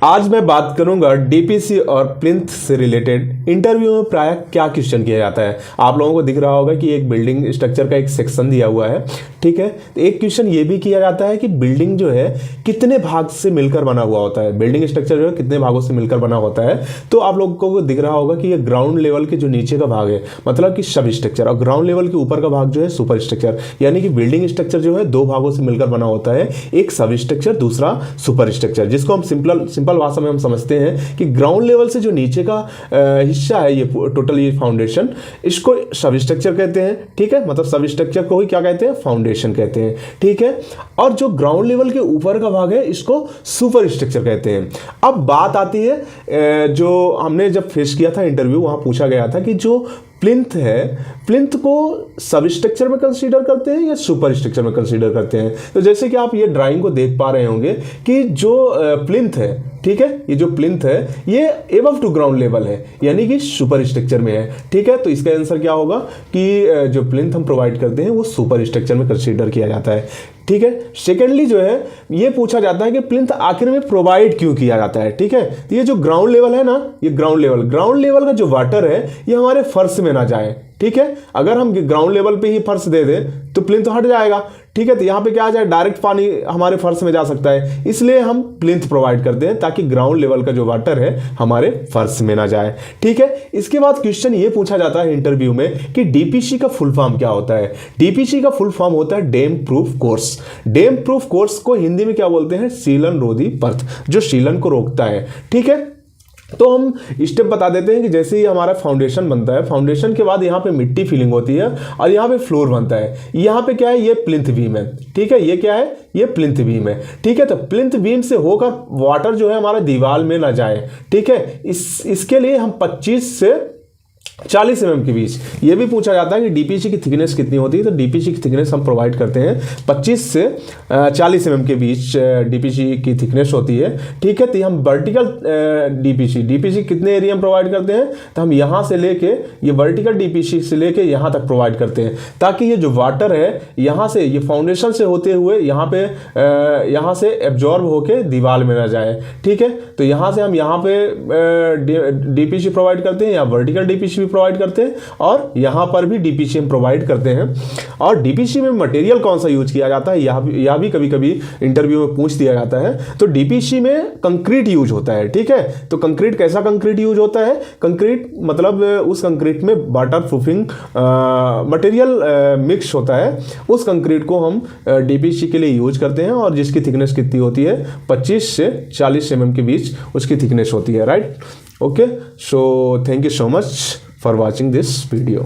आज मैं बात करूंगा डीपीसी और प्लिंथ से रिलेटेड। इंटरव्यू में प्रायः क्या क्वेश्चन किया जाता है। आप लोगों को दिख रहा होगा कि एक बिल्डिंग स्ट्रक्चर का एक सेक्शन दिया हुआ है, ठीक है। तो एक क्वेश्चन ये भी किया जाता है कि बिल्डिंग जो है कितने भाग से मिलकर बना हुआ होता है, बिल्डिंग स्ट्रक्चर जो है कितने भागों से मिलकर बना होता है। तो आप लोगों को दिख रहा होगा कि ये ग्राउंड लेवल के जो नीचे का भाग है मतलब कि सब स्ट्रक्चर, और ग्राउंड लेवल के ऊपर का भाग जो है सुपर स्ट्रक्चर। यानी कि बिल्डिंग स्ट्रक्चर जो है दो भागों से मिलकर बना होता है, एक सब स्ट्रक्चर, दूसरा सुपर स्ट्रक्चर, जिसको हम सिंपल भाषा में हम समझते हैं कि ग्राउंड लेवल से जो नीचे का हिस्सा है ये टोटल ये फाउंडेशन, इसको सब स्ट्रक्चर कहते हैं, ठीक है। मतलब सब स्ट्रक्चर को ही क्या कहते हैं, फाउंडेशन कहते हैं, ठीक है। और जो ग्राउंड लेवल के ऊपर का भाग है इसको सुपर स्ट्रक्चर कहते हैं। अब बात आती है जो हमने जब फेस किया था इंटरव्यू, वहां पूछा गया था कि जो प्लिंथ है, प्लिंथ को सब स्ट्रक्चर में कंसीडर करते हैं या सुपर स्ट्रक्चर में कंसीडर करते हैं। तो जैसे कि आप ये ड्राइंग को देख पा रहे होंगे कि जो प्लिंथ है, ठीक है, ये जो प्लिंथ है ये एबव टू ग्राउंड लेवल है, यानी कि सुपर स्ट्रक्चर में है, ठीक है। तो इसका आंसर क्या होगा कि जो प्लिंथ हम प्रोवाइड करते हैं वो सुपर स्ट्रक्चर में कंसीडर किया जाता है, ठीक है। सेकेंडली जो है ये पूछा जाता है कि प्लिंथ आखिर में प्रोवाइड क्यों किया जाता है, ठीक है। तो ये जो ग्राउंड लेवल है ना, ये ग्राउंड लेवल का जो वाटर है ये हमारे फर्श में ना जाए, ठीक है। अगर हम ग्राउंड लेवल पे ही फर्श दे दें तो प्लिंथ हट जाएगा, ठीक है। तो यहाँ पे क्या आ जाए, डायरेक्ट पानी हमारे फर्श में जा सकता है, इसलिए हम प्लिंथ प्रोवाइड करते हैं ताकि ग्राउंड लेवल का जो वाटर है हमारे फर्श में ना जाए, ठीक है। इसके बाद क्वेश्चन ये पूछा जाता है इंटरव्यू में कि डीपीसी का फुल फॉर्म क्या होता है। डीपीसी का फुल फॉर्म होता है dam proof course. Dam proof course को हिंदी में क्या बोलते हैं, सीलन रोधी परत, जो सीलन को रोकता है, ठीक है। तो हम स्टेप बता देते हैं कि जैसे ही हमारा फाउंडेशन बनता है, फाउंडेशन के बाद यहाँ पे मिट्टी फिलिंग होती है और यहाँ पे फ्लोर बनता है। यहाँ पे क्या है, ये प्लिंथ बीम है, ठीक है। ये क्या है, ये प्लिंथ बीम है, ठीक है। तो प्लिंथ बीम से होकर वाटर जो है हमारा दीवार में ना जाए, ठीक है। इसके लिए हम 25 से 40 mm के बीच, ये भी पूछा जाता है कि डीपीसी की थिकनेस कितनी होती है। तो डीपीसी की थिकनेस हम प्रोवाइड करते हैं 25 से 40 mm के बीच डीपीसी की थिकनेस होती है, ठीक है। तो हम वर्टिकल डीपीसी कितने एरिया में प्रोवाइड करते हैं, तो हम यहाँ से लेके ये वर्टिकल डीपीसी से लेके यहाँ तक प्रोवाइड करते हैं ताकि ये जो वाटर है यहाँ से, ये फाउंडेशन से होते हुए यहाँ से एब्जॉर्ब होके दीवार में ना जाए, ठीक है। तो यहाँ से हम यहाँ पे डीपीसी प्रोवाइड करते हैं या वर्टिकल डीपीसी प्रोवाइड करते हैं, और यहां पर भी डीपीसी हम प्रोवाइड करते हैं। और डीपीसी में मटेरियल कौन सा यूज किया जाता है, यह भी कभी कभी इंटरव्यू में पूछ दिया जाता है। तो डीपीसी में कंक्रीट यूज होता है, ठीक है। तो कंक्रीट, कैसा कंक्रीट यूज होता है, कंक्रीट मतलब उस कंक्रीट में वाटर प्रूफिंग मटेरियल मिक्स होता है, उस कंक्रीट को हम डीपीसी के लिए यूज करते हैं, और जिसकी थिकनेस कितनी होती है, 25 से 40 mm के बीच उसकी थिकनेस होती है, right. Okay, so thank you so much for watching this video.